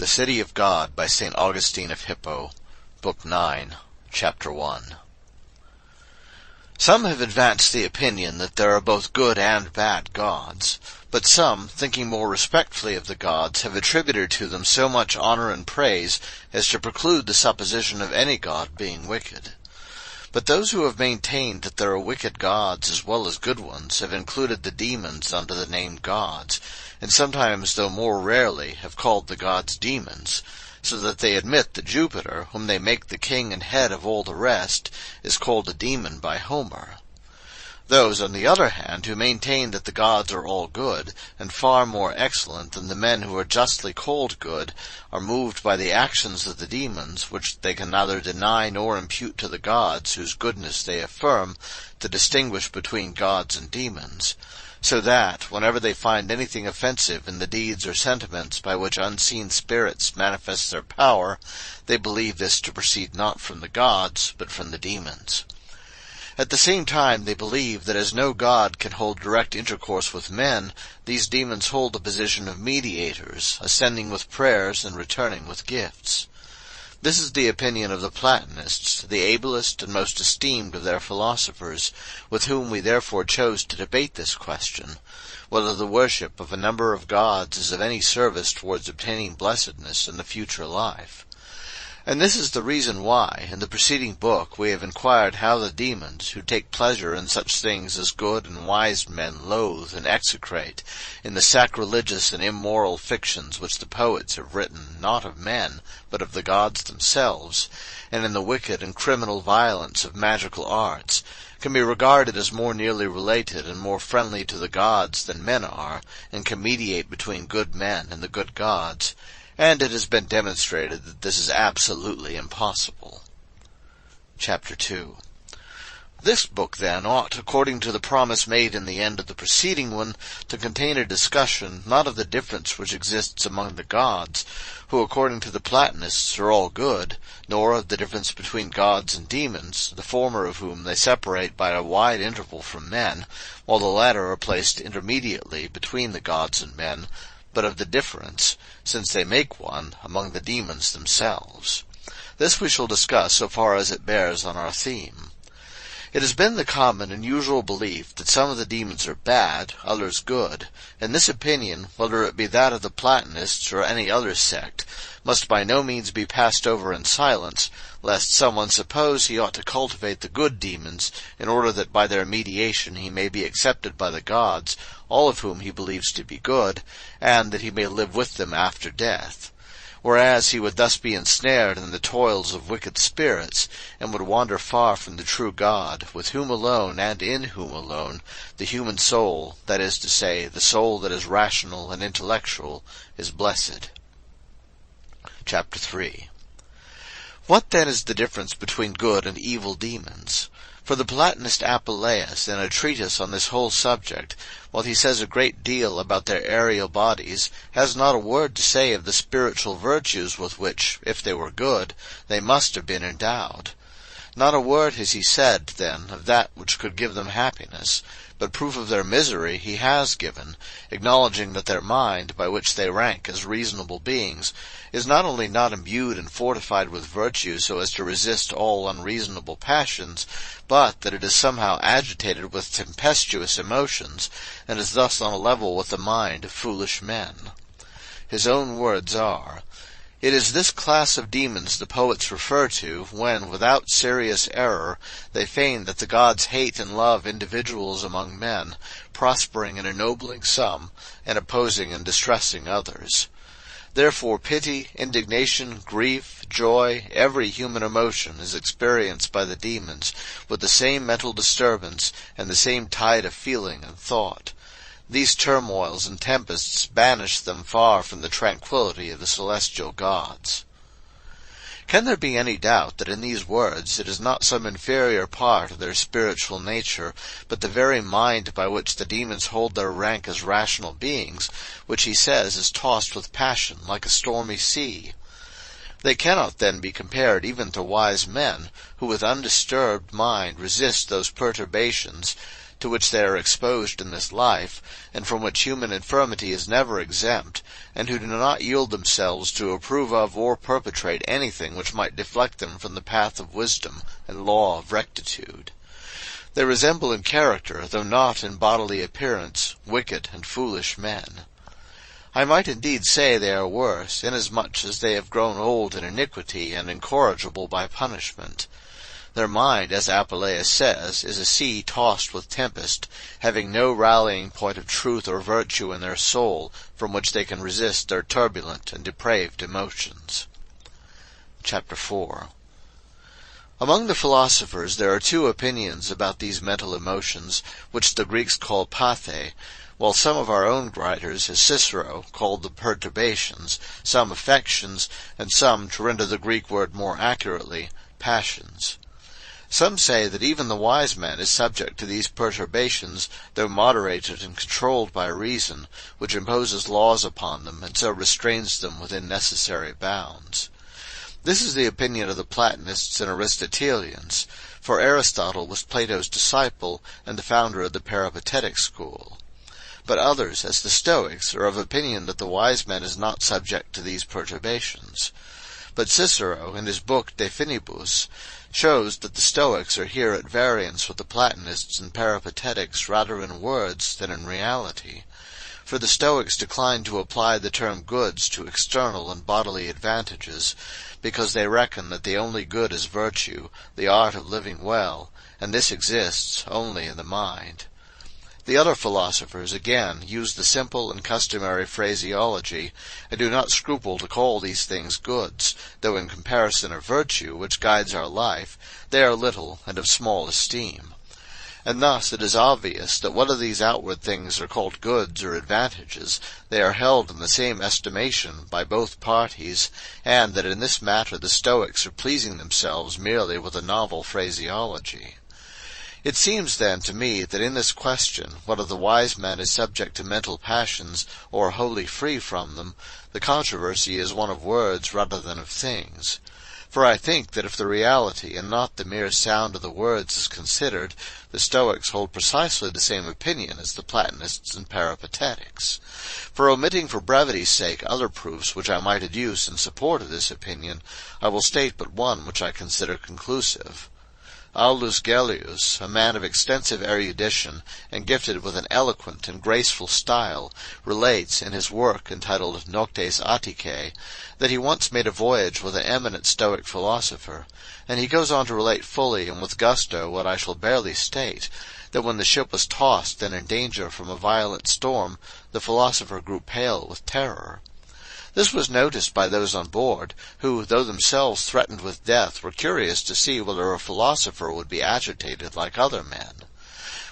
The City of God by St. Augustine of Hippo, Book 9, Chapter 1. Some have advanced the opinion that there are both good and bad gods, but some, thinking more respectfully of the gods, have attributed to them so much honor and praise as to preclude the supposition of any god being wicked. But those who have maintained that there are wicked gods as well as good ones have included the demons under the name gods, and sometimes, though more rarely, have called the gods demons, so that they admit that Jupiter, whom they make the king and head of all the rest, is called a demon by Homer. Those, on the other hand, who maintain that the gods are all good, and far more excellent than the men who are justly called good, are moved by the actions of the demons, which they can neither deny nor impute to the gods, whose goodness they affirm, to distinguish between gods and demons, so that, whenever they find anything offensive in the deeds or sentiments by which unseen spirits manifest their power, they believe this to proceed not from the gods, but from the demons. At the same time, they believe that as no god can hold direct intercourse with men, these demons hold the position of mediators, ascending with prayers and returning with gifts. This is the opinion of the Platonists, the ablest and most esteemed of their philosophers, with whom we therefore chose to debate this question, whether the worship of a number of gods is of any service towards obtaining blessedness in the future life. And this is the reason why, in the preceding book, we have inquired how the demons, who take pleasure in such things as good and wise men loathe and execrate, in the sacrilegious and immoral fictions which the poets have written, not of men, but of the gods themselves, and in the wicked and criminal violence of magical arts, can be regarded as more nearly related and more friendly to the gods than men are, and can mediate between good men and the good gods. And it has been demonstrated that this is absolutely impossible. Chapter 2. This book, then, ought, according to the promise made in the end of the preceding one, to contain a discussion, not of the difference which exists among the gods, who, according to the Platonists, are all good, nor of the difference between gods and demons, the former of whom they separate by a wide interval from men, while the latter are placed intermediately between the gods and men, but of the difference, since they make one, among the demons themselves. This we shall discuss so far as it bears on our theme. It has been the common and usual belief that some of the demons are bad, others good, and this opinion, whether it be that of the Platonists or any other sect, must by no means be passed over in silence, lest someone suppose he ought to cultivate the good demons, in order that by their mediation he may be accepted by the gods, all of whom he believes to be good, and that he may live with them after death. Whereas he would thus be ensnared in the toils of wicked spirits, and would wander far from the true God, with whom alone, and in whom alone, the human soul, that is to say, the soul that is rational and intellectual, is blessed. Chapter 3. What then is the difference between good and evil demons? For the Platonist Apuleius, in a treatise on this whole subject, while he says a great deal about their aerial bodies, has not a word to say of the spiritual virtues with which, if they were good, they must have been endowed. Not a word has he said, then, of that which could give them happiness, but proof of their misery he has given, acknowledging that their mind, by which they rank as reasonable beings, is not only not imbued and fortified with virtue so as to resist all unreasonable passions, but that it is somehow agitated with tempestuous emotions, and is thus on a level with the mind of foolish men. His own words are, "It is this class of demons the poets refer to, when, without serious error, they feign that the gods hate and love individuals among men, prospering and ennobling some, and opposing and distressing others. Therefore pity, indignation, grief, joy, every human emotion is experienced by the demons, with the same mental disturbance, and the same tide of feeling and thought. These turmoils and tempests banish them far from the tranquillity of the celestial gods." Can there be any doubt that in these words it is not some inferior part of their spiritual nature, but the very mind by which the demons hold their rank as rational beings, which he says is tossed with passion like a stormy sea? They cannot then be compared even to wise men, who with undisturbed mind resist those perturbations, to which they are exposed in this life, and from which human infirmity is never exempt, and who do not yield themselves to approve of or perpetrate anything which might deflect them from the path of wisdom and law of rectitude. They resemble in character, though not in bodily appearance, wicked and foolish men. I might indeed say they are worse, inasmuch as they have grown old in iniquity and incorrigible by punishment. Their mind, as Apuleius says, is a sea tossed with tempest, having no rallying point of truth or virtue in their soul, from which they can resist their turbulent and depraved emotions. Chapter 4. Among the philosophers there are two opinions about these mental emotions, which the Greeks call pathe, while some of our own writers, as Cicero, called them perturbations, some affections, and some, to render the Greek word more accurately, passions. Some say that even the wise man is subject to these perturbations, though moderated and controlled by reason, which imposes laws upon them, and so restrains them within necessary bounds. This is the opinion of the Platonists and Aristotelians, for Aristotle was Plato's disciple and the founder of the Peripatetic school. But others, as the Stoics, are of opinion that the wise man is not subject to these perturbations. But Cicero, in his book De Finibus, shows that the Stoics are here at variance with the Platonists and Peripatetics rather in words than in reality. For the Stoics decline to apply the term goods to external and bodily advantages, because they reckon that the only good is virtue, the art of living well, and this exists only in the mind. The other philosophers, again, use the simple and customary phraseology, and do not scruple to call these things goods, though in comparison of virtue, which guides our life, they are little and of small esteem. And thus it is obvious that whether these outward things are called goods or advantages, they are held in the same estimation by both parties, and that in this matter the Stoics are pleasing themselves merely with a novel phraseology. It seems, then, to me that in this question, whether the wise man is subject to mental passions or wholly free from them, the controversy is one of words rather than of things. For I think that if the reality and not the mere sound of the words is considered, the Stoics hold precisely the same opinion as the Platonists and Peripatetics. For omitting for brevity's sake other proofs which I might adduce in support of this opinion, I will state but one which I consider conclusive. Aulus Gellius, a man of extensive erudition and gifted with an eloquent and graceful style, relates, in his work entitled Noctes Atticae, that he once made a voyage with an eminent Stoic philosopher, and he goes on to relate fully and with gusto what I shall barely state, that when the ship was tossed and in danger from a violent storm, the philosopher grew pale with terror. This was noticed by those on board, who, though themselves threatened with death, were curious to see whether a philosopher would be agitated like other men.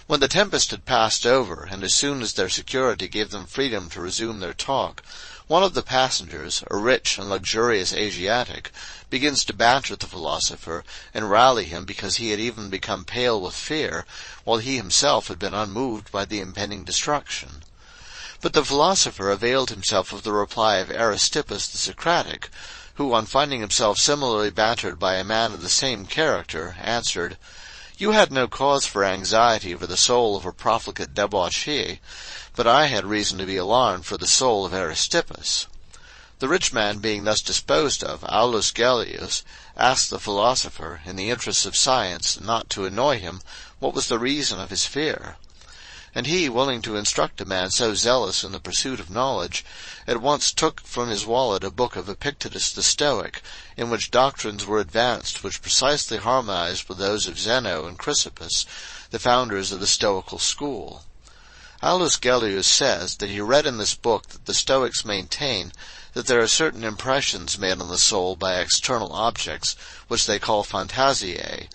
When the tempest had passed over, and as soon as their security gave them freedom to resume their talk, one of the passengers, a rich and luxurious Asiatic, begins to banter the philosopher, and rally him because he had even become pale with fear, while he himself had been unmoved by the impending destruction. But the philosopher availed himself of the reply of Aristippus the Socratic, who, on finding himself similarly bantered by a man of the same character, answered, "You had no cause for anxiety for the soul of a profligate debauchee, but I had reason to be alarmed for the soul of Aristippus." The rich man being thus disposed of, Aulus Gellius asked the philosopher, in the interests of science, not to annoy him, what was the reason of his fear. And he, willing to instruct a man so zealous in the pursuit of knowledge, at once took from his wallet a book of Epictetus the Stoic, in which doctrines were advanced which precisely harmonized with those of Zeno and Chrysippus, the founders of the Stoical school. Aulus Gellius says that he read in this book that the Stoics maintain that there are certain impressions made on the soul by external objects, which they call phantasiae,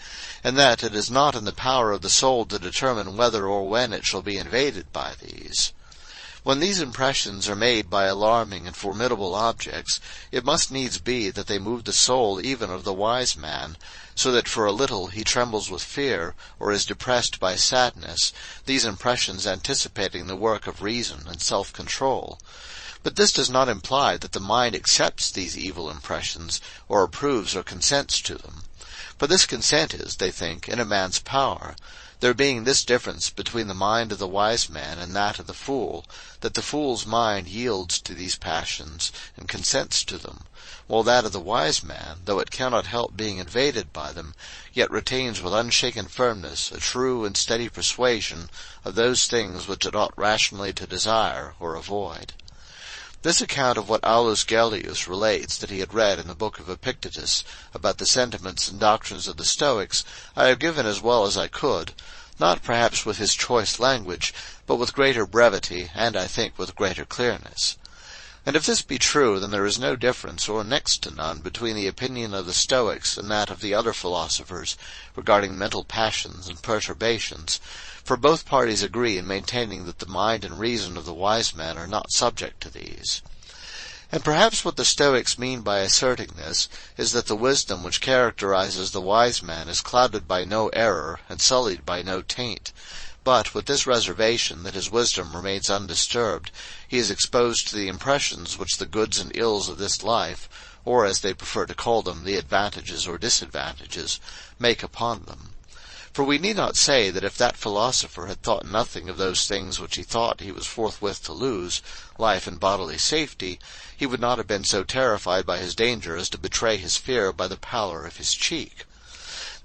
and that it is not in the power of the soul to determine whether or when it shall be invaded by these. When these impressions are made by alarming and formidable objects, it must needs be that they move the soul even of the wise man, so that for a little he trembles with fear, or is depressed by sadness, these impressions anticipating the work of reason and self-control. But this does not imply that the mind accepts these evil impressions, or approves or consents to them. For this consent is, they think, in a man's power. there being this difference between the mind of the wise man and that of the fool, that the fool's mind yields to these passions and consents to them, while that of the wise man, though it cannot help being invaded by them, yet retains with unshaken firmness a true and steady persuasion of those things which it ought rationally to desire or avoid. This account of what Aulus Gellius relates that he had read in the book of Epictetus about the sentiments and doctrines of the Stoics I have given as well as I could, not perhaps with his choice language, but with greater brevity, and I think with greater clearness. And if this be true, then there is no difference, or next to none, between the opinion of the Stoics and that of the other philosophers regarding mental passions and perturbations, for both parties agree in maintaining that the mind and reason of the wise man are not subject to these. And perhaps what the Stoics mean by asserting this is that the wisdom which characterizes the wise man is clouded by no error and sullied by no taint, but with this reservation that his wisdom remains undisturbed, he is exposed to the impressions which the goods and ills of this life, or as they prefer to call them, the advantages or disadvantages, make upon them. For we need not say that if that philosopher had thought nothing of those things which he thought he was forthwith to lose, life and bodily safety, he would not have been so terrified by his danger as to betray his fear by the pallor of his cheek.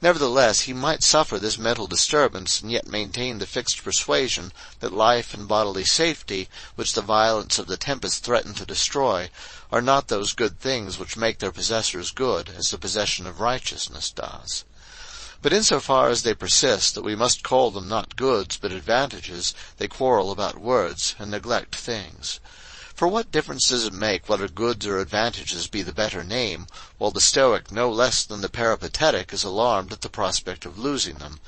Nevertheless, he might suffer this mental disturbance, and yet maintain the fixed persuasion that life and bodily safety, which the violence of the tempest threaten to destroy, are not those good things which make their possessors good, as the possession of righteousness does. But insofar as they persist that we must call them not goods but advantages, they quarrel about words, and neglect things. For what difference does it make whether goods or advantages be the better name, while the Stoic no less than the Peripatetic is alarmed at the prospect of losing them,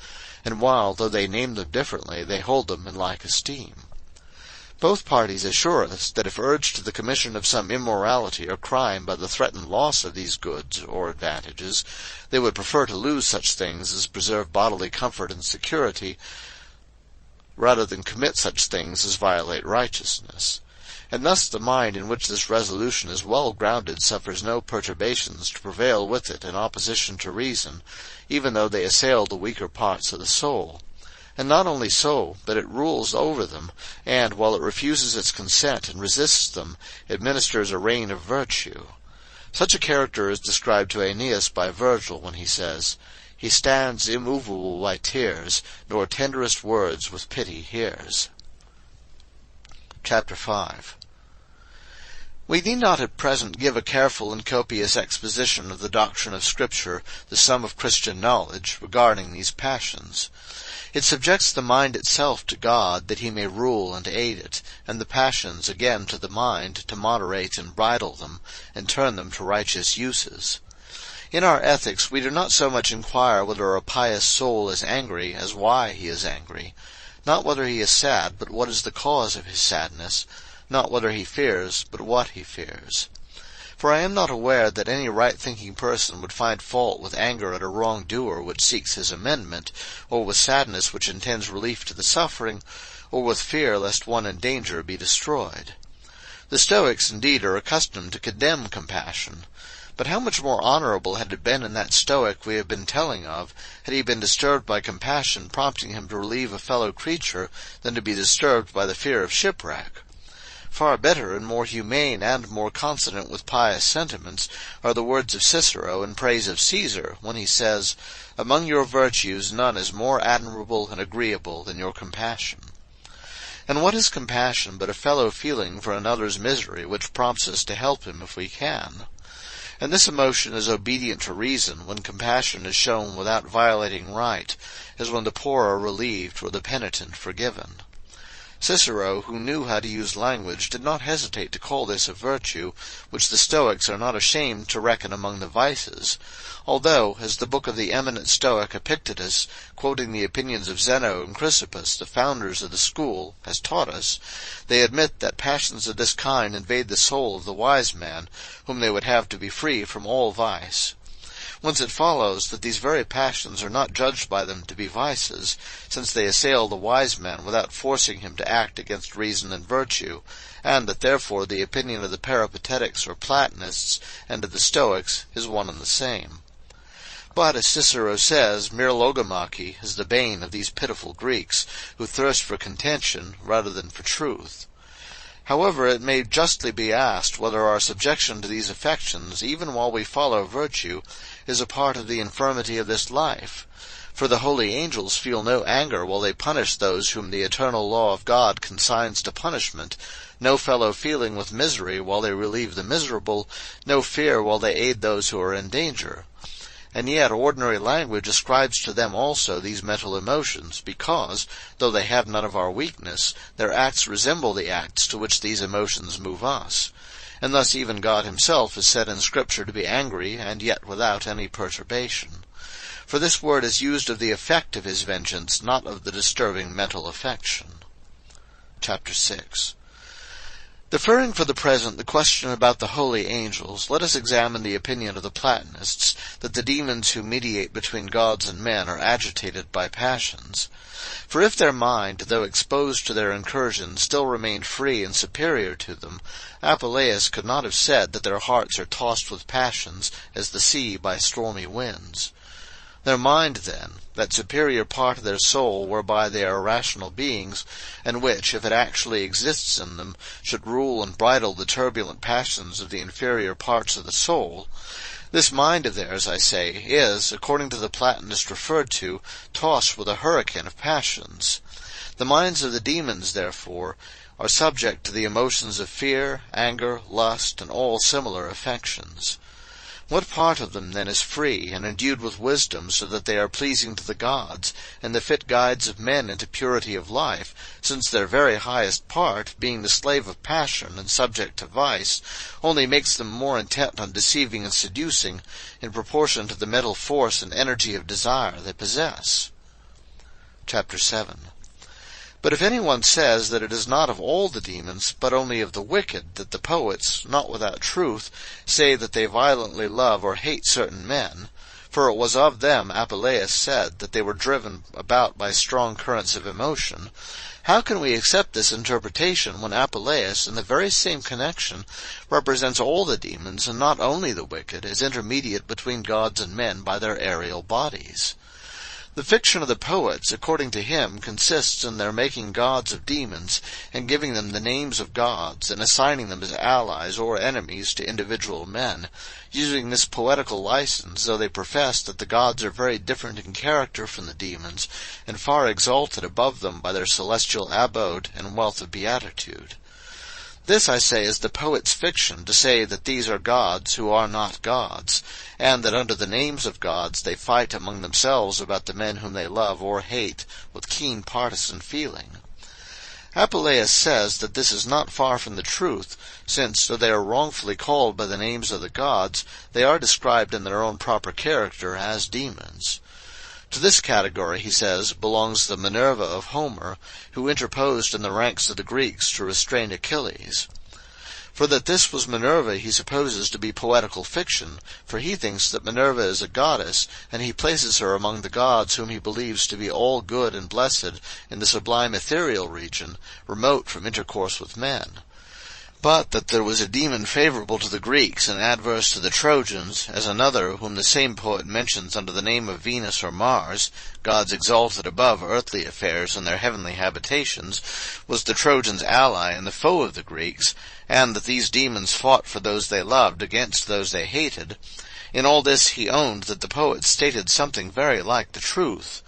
and while, though they name them differently, they hold them in like esteem? Both parties assure us that if urged to the commission of some immorality or crime by the threatened loss of these goods or advantages, they would prefer to lose such things as preserve bodily comfort and security, rather than commit such things as violate righteousness. And thus the mind in which this resolution is well grounded suffers no perturbations to prevail with it in opposition to reason, even though they assail the weaker parts of the soul. And not only so, but it rules over them, and, while it refuses its consent and resists them, administers a reign of virtue. Such a character is described to Aeneas by Virgil when he says, "He stands immovable by tears, nor tenderest words with pity hears." Chapter 5. We need not at present give a careful and copious exposition of the doctrine of Scripture, the sum of Christian knowledge, regarding these passions. It subjects the mind itself to God, that he may rule and aid it, and the passions again to the mind, to moderate and bridle them, and turn them to righteous uses. In our ethics we do not so much inquire whether a pious soul is angry as why he is angry, not whether he is sad, but what is the cause of his sadness, not whether he fears, but what he fears. For I am not aware that any right-thinking person would find fault with anger at a wrong-doer which seeks his amendment, or with sadness which intends relief to the suffering, or with fear lest one in danger be destroyed. The Stoics indeed are accustomed to condemn compassion, but how much more honorable had it been in that Stoic we have been telling of, had he been disturbed by compassion prompting him to relieve a fellow creature, than to be disturbed by the fear of shipwreck. Far better and more humane and more consonant with pious sentiments are the words of Cicero in praise of Caesar, when he says, "Among your virtues none is more admirable and agreeable than your compassion." And what is compassion but a fellow feeling for another's misery which prompts us to help him if we can? And this emotion is obedient to reason when compassion is shown without violating right, as when the poor are relieved or the penitent forgiven. Cicero, who knew how to use language, did not hesitate to call this a virtue, which the Stoics are not ashamed to reckon among the vices, although, as the book of the eminent Stoic Epictetus, quoting the opinions of Zeno and Chrysippus, the founders of the school, has taught us, they admit that passions of this kind invade the soul of the wise man, whom they would have to be free from all vice. Whence it follows that these very passions are not judged by them to be vices, since they assail the wise man without forcing him to act against reason and virtue, and that therefore the opinion of the Peripatetics or Platonists and of the Stoics is one and the same. But, as Cicero says, mere logomachy is the bane of these pitiful Greeks, who thirst for contention rather than for truth. However, it may justly be asked whether our subjection to these affections, even while we follow virtue, is a part of the infirmity of this life. For the holy angels feel no anger while they punish those whom the eternal law of God consigns to punishment, no fellow feeling with misery while they relieve the miserable, no fear while they aid those who are in danger. And yet ordinary language ascribes to them also these mental emotions, because, though they have none of our weakness, their acts resemble the acts to which these emotions move us. And thus even God himself is said in Scripture to be angry, and yet without any perturbation. For this word is used of the effect of his vengeance, not of the disturbing mental affection. Chapter 6. Deferring for the present the question about the holy angels, let us examine the opinion of the Platonists that the demons who mediate between gods and men are agitated by passions. For if their mind, though exposed to their incursions, still remained free and superior to them, Apuleius could not have said that their hearts are tossed with passions as the sea by stormy winds. Their mind, then, that superior part of their soul whereby they are rational beings, and which, if it actually exists in them, should rule and bridle the turbulent passions of the inferior parts of the soul, this mind of theirs, I say, is, according to the Platonist referred to, tossed with a hurricane of passions. The minds of the demons, therefore, are subject to the emotions of fear, anger, lust, and all similar affections. What part of them then is free and endued with wisdom, so that they are pleasing to the gods, and the fit guides of men into purity of life, since their very highest part, being the slave of passion and subject to vice, only makes them more intent on deceiving and seducing, in proportion to the mental force and energy of desire they possess? Chapter 7. But if anyone says that it is not of all the demons, but only of the wicked, that the poets, not without truth, say that they violently love or hate certain men, for it was of them Apuleius said that they were driven about by strong currents of emotion, how can we accept this interpretation when Apuleius, in the very same connection, represents all the demons, and not only the wicked, as intermediate between gods and men by their aerial bodies? The fiction of the poets, according to him, consists in their making gods of demons, and giving them the names of gods, and assigning them as allies or enemies to individual men, using this poetical license, though they profess that the gods are very different in character from the demons, and far exalted above them by their celestial abode and wealth of beatitude. This, I say, is the poet's fiction, to say that these are gods who are not gods, and that under the names of gods they fight among themselves about the men whom they love or hate with keen partisan feeling. Apuleius says that this is not far from the truth, since, though they are wrongfully called by the names of the gods, they are described in their own proper character as demons. To this category, he says, belongs the Minerva of Homer, who interposed in the ranks of the Greeks to restrain Achilles. For that this was Minerva he supposes to be poetical fiction, for he thinks that Minerva is a goddess, and he places her among the gods whom he believes to be all good and blessed in the sublime ethereal region, remote from intercourse with men. But that there was a demon favorable to the Greeks and adverse to the Trojans, as another whom the same poet mentions under the name of Venus or Mars, gods exalted above earthly affairs in their heavenly habitations, was the Trojans' ally and the foe of the Greeks, and that these demons fought for those they loved against those they hated, in all this he owned that the poets stated something very like the truth.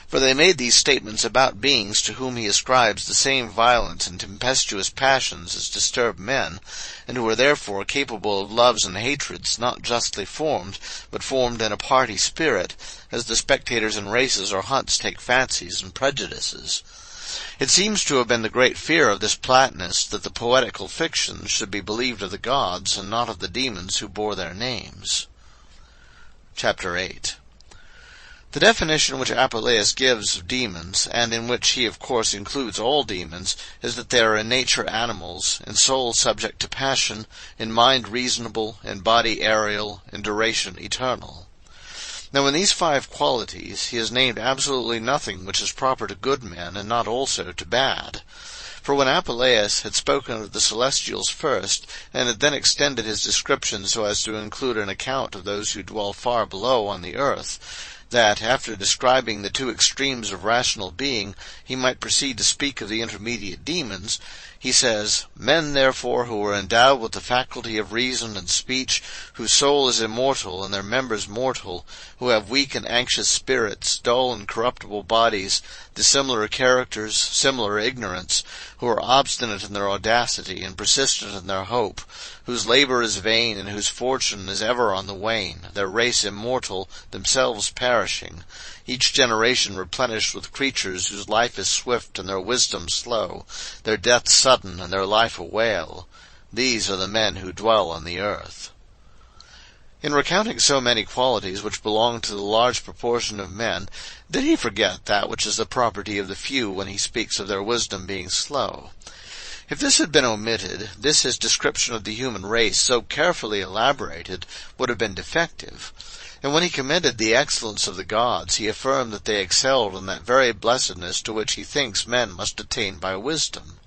For they made these statements about beings to whom he ascribes the same violent and tempestuous passions as disturb men, and who are therefore capable of loves and hatreds not justly formed, but formed in a party spirit, as the spectators in races or hunts take fancies and prejudices. It seems to have been the great fear of this Platonist that the poetical fictions should be believed of the gods, and not of the demons who bore their names. Chapter 8. The definition which Apuleius gives of demons, and in which he of course includes all demons, is that they are in nature animals, in soul subject to passion, in mind reasonable, in body aerial, in duration eternal. Now in these 5 qualities he has named absolutely nothing which is proper to good men, and not also to bad. For when Apuleius had spoken of the celestials first, and had then extended his description so as to include an account of those who dwell far below on the earth, that, after describing the two extremes of rational being, he might proceed to speak of the intermediate demons, he says, "Men, therefore, who are endowed with the faculty of reason and speech, whose soul is immortal and their members mortal, who have weak and anxious spirits, dull and corruptible bodies, dissimilar characters, similar ignorance, who are obstinate in their audacity and persistent in their hope, whose labor is vain and whose fortune is ever on the wane, their race immortal, themselves perishing, each generation replenished with creatures whose life is swift and their wisdom slow, their death sudden and their life a wail. These are the men who dwell on the earth." In recounting so many qualities which belong to the large proportion of men, did he forget that which is the property of the few when he speaks of their wisdom being slow? If this had been omitted, this his description of the human race, so carefully elaborated, would have been defective. And when he commended the excellence of the gods, he affirmed that they excelled in that very blessedness to which he thinks men must attain by wisdom.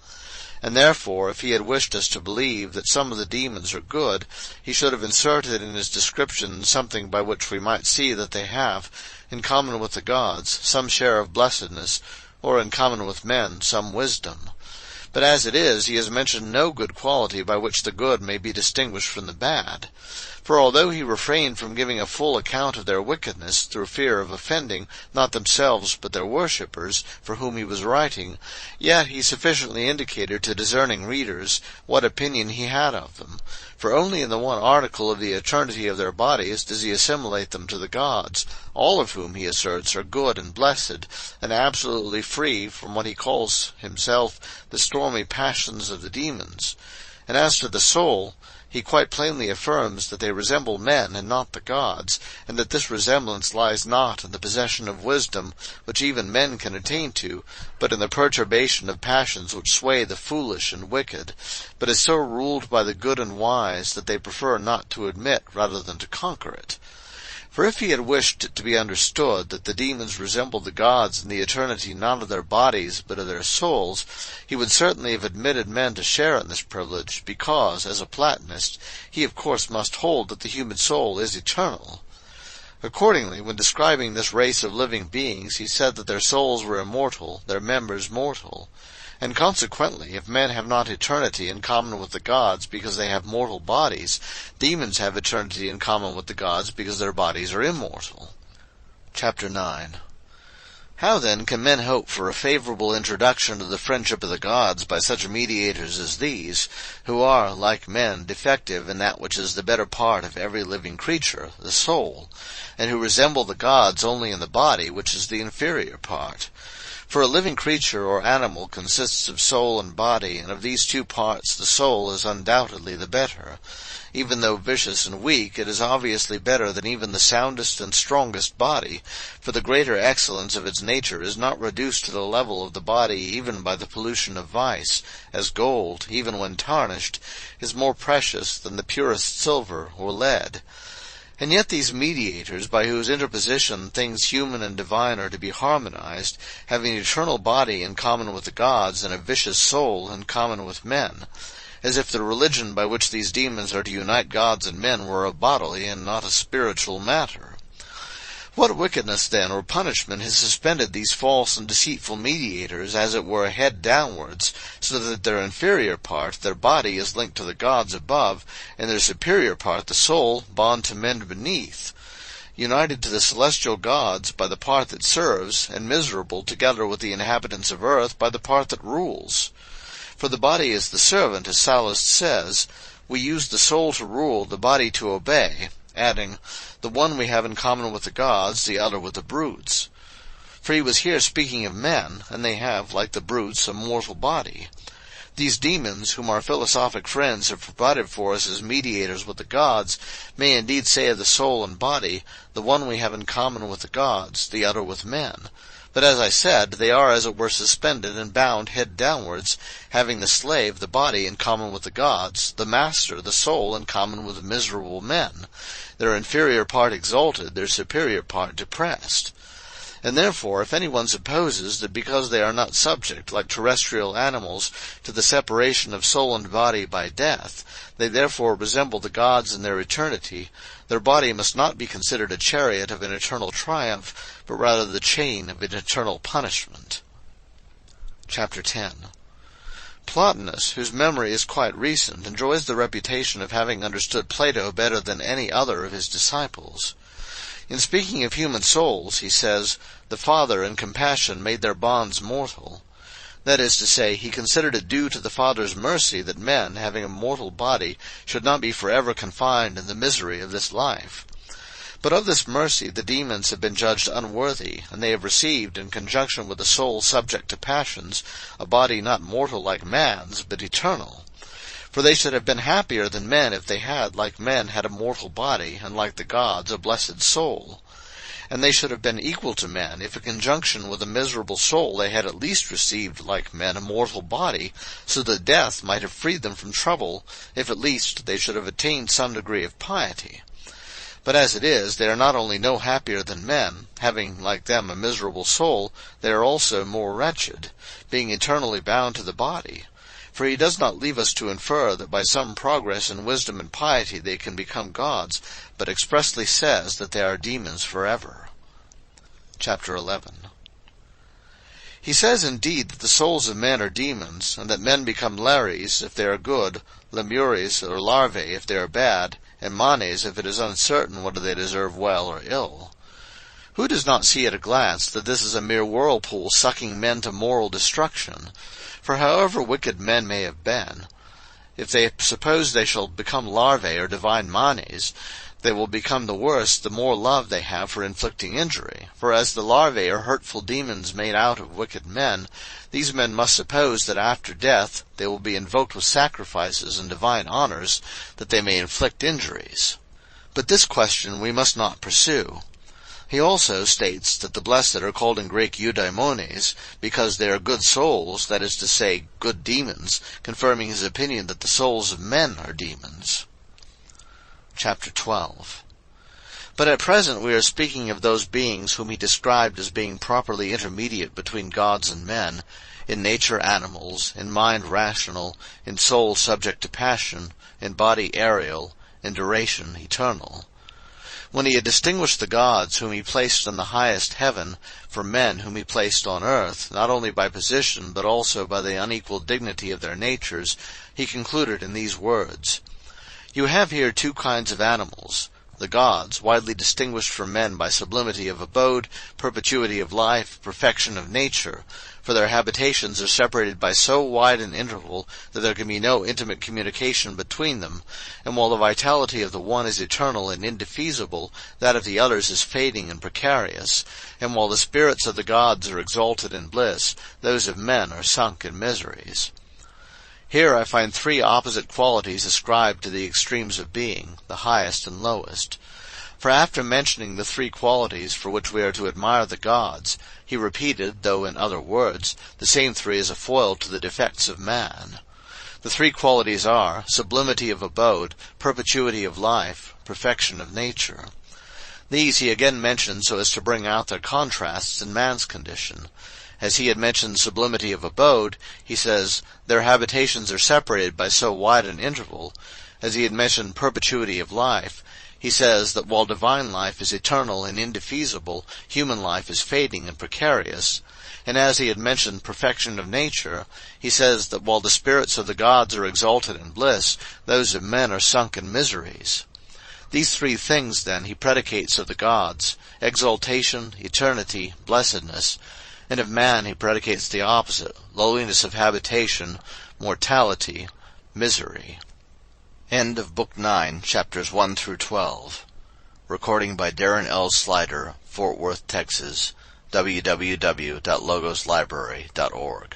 And therefore, if he had wished us to believe that some of the demons are good, he should have inserted in his description something by which we might see that they have, in common with the gods, some share of blessedness, or in common with men, some wisdom. But as it is, he has mentioned no good quality by which the good may be distinguished from the bad. For although he refrained from giving a full account of their wickedness, through fear of offending, not themselves but their worshippers, for whom he was writing, yet he sufficiently indicated to discerning readers what opinion he had of them. For only in the one article of the eternity of their bodies does he assimilate them to the gods, all of whom, he asserts, are good and blessed, and absolutely free from what he calls himself the stormy passions of the demons. And as to the soul, he quite plainly affirms that they resemble men and not the gods, and that this resemblance lies not in the possession of wisdom, which even men can attain to, but in the perturbation of passions which sway the foolish and wicked, but is so ruled by the good and wise that they prefer not to admit rather than to conquer it. For if he had wished it to be understood that the demons resemble the gods in the eternity not of their bodies but of their souls, he would certainly have admitted men to share in this privilege, because, as a Platonist, he of course must hold that the human soul is eternal. Accordingly, when describing this race of living beings, he said that their souls were immortal, their members mortal. And consequently, if men have not eternity in common with the gods because they have mortal bodies, demons have eternity in common with the gods because their bodies are immortal. Chapter 9. How then can men hope for a favorable introduction to the friendship of the gods by such mediators as these, who are, like men, defective in that which is the better part of every living creature, the soul, and who resemble the gods only in the body, which is the inferior part? For a living creature or animal consists of soul and body, and of these two parts the soul is undoubtedly the better. Even though vicious and weak, it is obviously better than even the soundest and strongest body, for the greater excellence of its nature is not reduced to the level of the body even by the pollution of vice, as gold, even when tarnished, is more precious than the purest silver or lead. And yet these mediators, by whose interposition things human and divine are to be harmonized, have an eternal body in common with the gods, and a vicious soul in common with men, as if the religion by which these demons are to unite gods and men were a bodily and not a spiritual matter. What wickedness, then, or punishment has suspended these false and deceitful mediators, as it were head downwards, so that their inferior part, their body, is linked to the gods above, and their superior part, the soul, bound to men beneath, united to the celestial gods by the part that serves, and miserable together with the inhabitants of earth by the part that rules? For the body is the servant, as Sallust says, we use the soul to rule, the body to obey, adding, the one we have in common with the gods, the other with the brutes. For he was here speaking of men, and they have, like the brutes, a mortal body. These demons, whom our philosophic friends have provided for us as mediators with the gods, may indeed say of the soul and body, the one we have in common with the gods, the other with men. But as I said, they are as it were suspended and bound head downwards, having the slave, the body, in common with the gods, the master, the soul, in common with miserable men, their inferior part exalted, their superior part depressed. And therefore, if anyone supposes that because they are not subject, like terrestrial animals, to the separation of soul and body by death, they therefore resemble the gods in their eternity, their body must not be considered a chariot of an eternal triumph, but rather the chain of an eternal punishment. Chapter 10. Plotinus, whose memory is quite recent, enjoys the reputation of having understood Plato better than any other of his disciples. In speaking of human souls, he says, "The Father in compassion made their bonds mortal." That is to say, he considered it due to the Father's mercy that men, having a mortal body, should not be forever confined in the misery of this life. But of this mercy the demons have been judged unworthy, and they have received, in conjunction with a soul subject to passions, a body not mortal like man's, but eternal. For they should have been happier than men if they had, like men, had a mortal body, and like the gods, a blessed soul. And they should have been equal to men, if in conjunction with a miserable soul they had at least received, like men, a mortal body, so that death might have freed them from trouble, if at least they should have attained some degree of piety. But as it is, they are not only no happier than men, having, like them, a miserable soul, they are also more wretched, being eternally bound to the body. For he does not leave us to infer that by some progress in wisdom and piety they can become gods, but expressly says that they are demons forever. Chapter 11. He says indeed that the souls of men are demons, and that men become lares if they are good, lemures or larvae if they are bad, and manes if it is uncertain whether they deserve well or ill. Who does not see at a glance that this is a mere whirlpool sucking men to moral destruction? For however wicked men may have been, if they suppose they shall become larvae or divine manes, they will become the worse the more love they have for inflicting injury. For as the larvae are hurtful demons made out of wicked men, these men must suppose that after death they will be invoked with sacrifices and divine honors, that they may inflict injuries. But this question we must not pursue. He also states that the blessed are called in Greek eudaimones, because they are good souls, that is to say, good demons, confirming his opinion that the souls of men are demons. Chapter 12. But at present we are speaking of those beings whom he described as being properly intermediate between gods and men, in nature animals, in mind rational, in soul subject to passion, in body aerial, in duration eternal. When he had distinguished the gods whom he placed in the highest heaven from men whom he placed on earth, not only by position but also by the unequal dignity of their natures, he concluded in these words: "You have here two kinds of animals, the gods, widely distinguished from men by sublimity of abode, perpetuity of life, perfection of nature, for their habitations are separated by so wide an interval that there can be no intimate communication between them, and while the vitality of the one is eternal and indefeasible, that of the others is fading and precarious, and while the spirits of the gods are exalted in bliss, those of men are sunk in miseries. Here I find three opposite qualities ascribed to the extremes of being, the highest and lowest. For after mentioning the three qualities for which we are to admire the gods, he repeated, though in other words, the same three as a foil to the defects of man. The three qualities are sublimity of abode, perpetuity of life, perfection of nature. These he again mentioned so as to bring out their contrasts in man's condition. As he had mentioned sublimity of abode, he says, their habitations are separated by so wide an interval. As he had mentioned perpetuity of life, he says that while divine life is eternal and indefeasible, human life is fading and precarious. And as he had mentioned perfection of nature, he says that while the spirits of the gods are exalted in bliss, those of men are sunk in miseries. These three things, then, he predicates of the gods: exaltation, eternity, blessedness. And of man he predicates the opposite: lowliness of habitation, mortality, misery. End of Book 9, Chapters 1 through 12. Recording by Darren L. Slider, Fort Worth, Texas. www.logoslibrary.org